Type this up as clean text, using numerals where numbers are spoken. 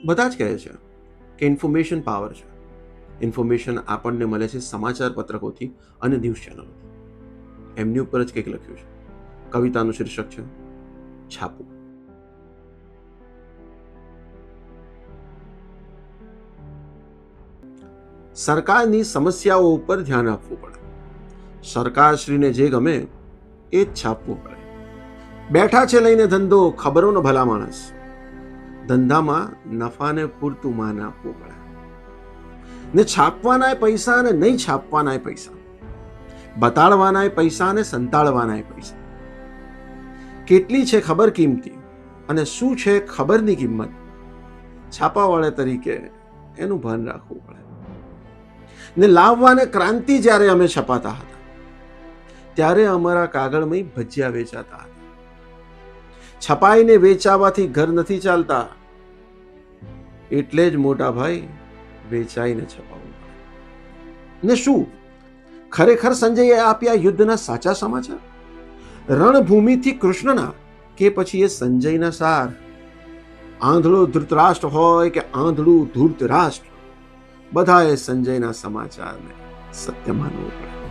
બધા જ કહે છે કે ઇન્ફોર્મેશન પાવર છે. ઇન્ફોર્મેશન આપણને મળે છે સમાચાર પત્રકોથી અને ન્યૂઝ ચેનલોથી. એમની ઉપર જ કંઈક લખ્યું છે. કવિતાનું શીર્ષક છે છાપું. સરકારની સમસ્યાઓ ઉપર ધ્યાન આપવું પડે. સરકારશ્રીને જે ગમે એ જ છાપવું પડે. બેઠા છે લઈને ધંધો, ખબરોનો ભલા માણસ. ધંધામાં નફાને પૂરતું માન આપવું પડે. ને છાપવાના પૈસા અને નહીં છાપવાના પૈસા, બતાડવાના પૈસા અને સંતાડવાના પૈસા. કેટલી છે ખબર કિંમતી અને શું છે ખબરની કિંમત, છાપાવાળા તરીકે એનું ભાન રાખવું પડે. ને લાવવાને ક્રાંતિ જ્યારે અમે છપાતા હતા ત્યારે અમારા કાગળમાં ભજીયા વેચાતા હતા. છપાઈને વેચાવાથી ઘર નથી ચાલતા, એટલે જ મોટા ભાઈ વેચાઈને છપાવવું પડે. ને શું ખરેખર સંજયે આપ્યા યુદ્ધના સાચા સમાચાર? રણભૂમિથી કૃષ્ણના કે પછી એ સંજયના સાર? આંધળો ધૃતરાષ્ટ્ર હોય કે આંધળું ધૂર્ત રાષ્ટ્ર, બધાએ સંજયના સમાચારને સત્ય માનવું પડે.